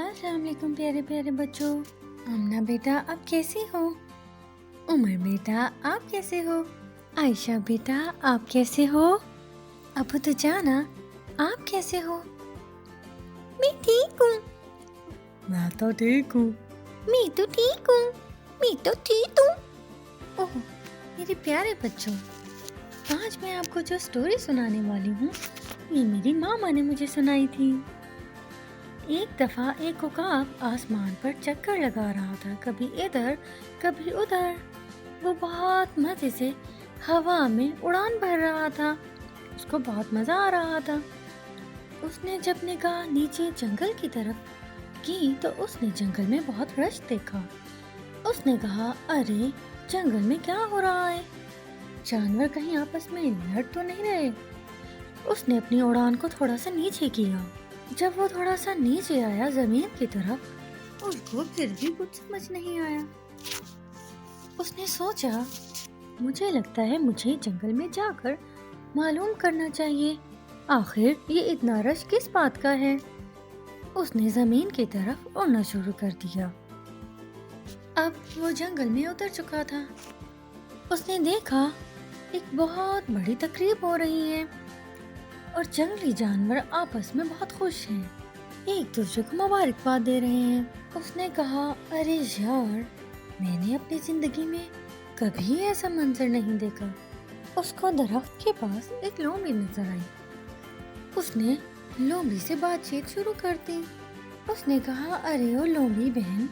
السلام علیکم پیارے پیارے بچوں. آمنہ بیٹا آپ کیسی ہو؟ عمر بیٹا آپ کیسے ہو؟ عائشہ بیٹا آپ کیسے ہو؟ ابو تو جانا آپ کیسے ہو؟ میں ٹھیک ہوں. میں تو ٹھیک ہوں. میں تو ٹھیک ہوں. میں تو ٹھیک ہوں. اوہ میرے پیارے بچوں، آج میں آپ کو جو سٹوری سنانے والی ہوں یہ میری ماما نے مجھے سنائی تھی. ایک دفعہ ایک عقاب آسمان پر چکر لگا رہا تھا، کبھی ادھر کبھی ادھر. وہ بہت مزے سے ہوا میں اڑان بھر رہا تھا. اس کو بہت مزہ آ رہا تھا. اس نے جب نگاہ نیچے جنگل کی طرف کی تو اس نے جنگل میں بہت رش دیکھا. اس نے کہا ارے جنگل میں کیا ہو رہا ہے؟ جانور کہیں آپس میں لڑ تو نہیں رہے؟ اس نے اپنی اڑان کو تھوڑا سا نیچے کیا. جب وہ تھوڑا سا نیچے آیا زمین کی طرف، اس کو پھر بھی کچھ سمجھ نہیں آیا. اس نے سوچا مجھے لگتا ہے مجھے جنگل میں جا کر معلوم کرنا چاہیے آخر یہ اتنا رش کس بات کا ہے. اس نے زمین کی طرف اڑنا شروع کر دیا. اب وہ جنگل میں اتر چکا تھا. اس نے دیکھا ایک بہت بڑی تقریب ہو رہی ہے اور جنگلی جانور آپس میں بہت خوش ہیں، ایک دوسرے کو مبارکباد دے رہے ہیں. اس نے کہا ارے یار، میں نے اپنی زندگی میں کبھی ایسا منظر نہیں دیکھا. اس کو درخت کے پاس ایک لومڑی نظر آئی. اس نے لومڑی سے بات چیت شروع کر دی. اس نے کہا ارے او لومڑی بہن،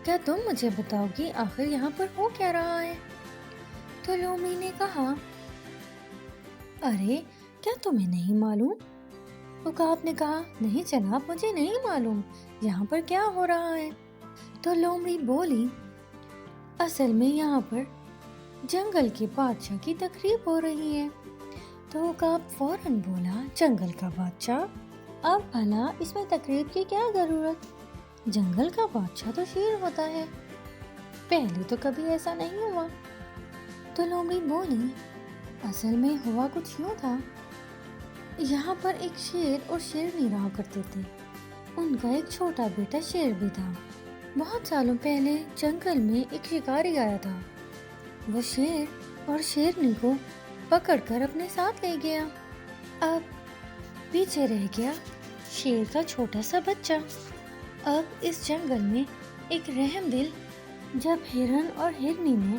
کیا تم مجھے بتاؤ گی آخر یہاں پر ہو کیا رہا ہے؟ تو لومڑی نے کہا ارے کیا تمہیں نہیں معلوم؟ عقاب نے کہا نہیں جناب، مجھے نہیں معلوم یہاں پر کیا ہو رہا ہے. تو لومڑی بولی اصل میں یہاں پر جنگل کے بادشاہ کی تقریب ہو رہی ہے. تو عقاب فوراً بولا جنگل کا بادشاہ؟ اب بھلا اس میں تقریب کی کیا ضرورت؟ جنگل کا بادشاہ تو شیر ہوتا ہے، پہلے تو کبھی ایسا نہیں ہوا. تو لومڑی بولی اصل میں ہوا کچھ یوں تھا، یہاں پر ایک شیر اور شیرنی رہا کرتے تھے. ان کا ایک چھوٹا بیٹا شیر بھی تھا. بہت سالوں پہلے جنگل میں ایک شکاری آیا تھا. وہ شیر اور شیرنی کو پکڑ کر اپنے ساتھ لے گیا. اب پیچھے رہ گیا شیر کا چھوٹا سا بچہ. اب اس جنگل میں ایک رحم دل جب ہرن اور ہرنی نے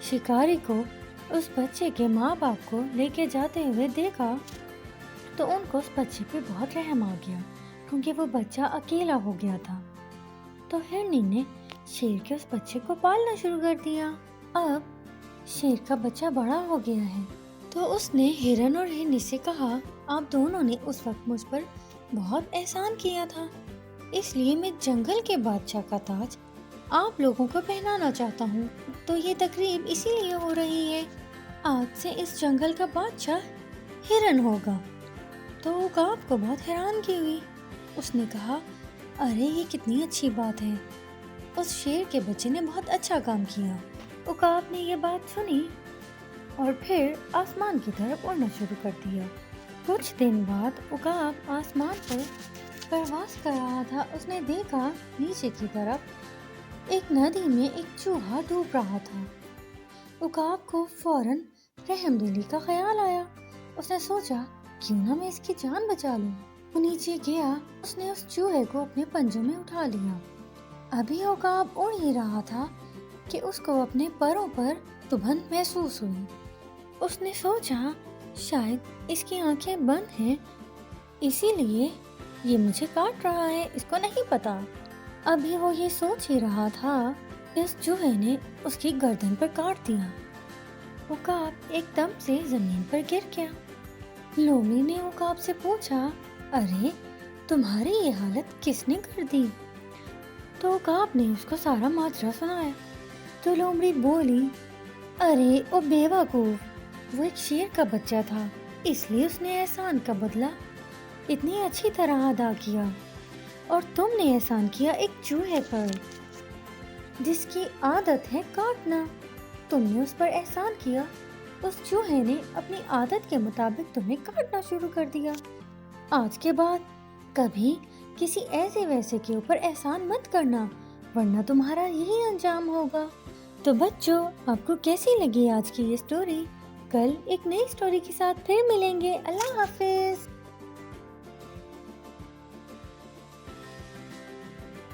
شکاری کو اس بچے کے ماں باپ کو لے کے جاتے ہوئے دیکھا تو ان کو اس بچے پہ بہت رحم آ گیا، کیونکہ وہ بچہ اکیلا ہو گیا تھا. تو ہرنی نے شیر کے اس بچے کو پالنا شروع کر دیا. اب شیر کا بچہ بڑا ہو گیا ہے تو اس نے ہرن اور ہرنی سے کہا آپ دونوں نے اس وقت مجھ پر بہت احسان کیا تھا، اس لیے میں جنگل کے بادشاہ کا تاج آپ لوگوں کو پہنانا چاہتا ہوں. تو یہ تقریب اسی لیے ہو رہی ہے، آج سے اس جنگل کا بادشاہ ہرن ہوگا. تو عقاب کو بہت حیرانگی ہوئی. اس نے کہا ارے یہ کتنی اچھی بات ہے، اس شیر کے بچے نے بہت اچھا کام کیا. عقاب نے یہ بات سنی اور پھر آسمان کی طرف اڑنا شروع کر دیا. کچھ دن بعد عقاب آسمان پر پرواز کر رہا تھا. اس نے دیکھا نیچے کی طرف ایک ندی میں ایک چوہا ڈوب رہا تھا. عقاب کو فوراً رحم دلی کا خیال آیا. اس نے سوچا کیوں نہ میں اس کی جان بچا لوں. وہ نیچے گیا، اس نے اس چوہے کو اپنے پنجوں میں اٹھا لیا. ابھی عقاب اڑ ہی رہا تھا کہ اس کو اپنے پروں پر تبھن محسوس ہوئی. اس نے سوچا شاید اس کی آنکھیں بند ہیں اسی لیے یہ مجھے کاٹ رہا ہے، اس کو نہیں پتا. ابھی وہ یہ سوچ ہی رہا تھا اس چوہے نے اس کی گردن پر کاٹ دیا. عقاب ایک دم سے زمین پر گر گیا. لومڑی نے عقاب سے پوچھا ارے تمہاری یہ حالت کس نے کر دی؟ تو عقاب نے اس کو سارا ماجرا سنایا. تو لومڑی بولی ارے او بیوقوف، وہ ایک شیر کا بچہ تھا، اس لیے اس نے احسان کا بدلہ اتنی اچھی طرح ادا کیا، اور تم نے احسان کیا ایک چوہے پر جس کی عادت ہے کاٹنا. تم نے اس پر احسان کیا، اس چوہے نے اپنی عادت کے مطابق تمہیں کاٹنا شروع کر دیا. آج کے بعد کبھی کسی ایسے ویسے کے اوپر احسان مت کرنا، ورنہ تمہارا یہی انجام ہوگا۔ تو بچوں، آپ کو کیسی لگی آج کی یہ سٹوری؟ کل ایک نئی سٹوری کے ساتھ پھر ملیں گے۔ اللہ حافظ۔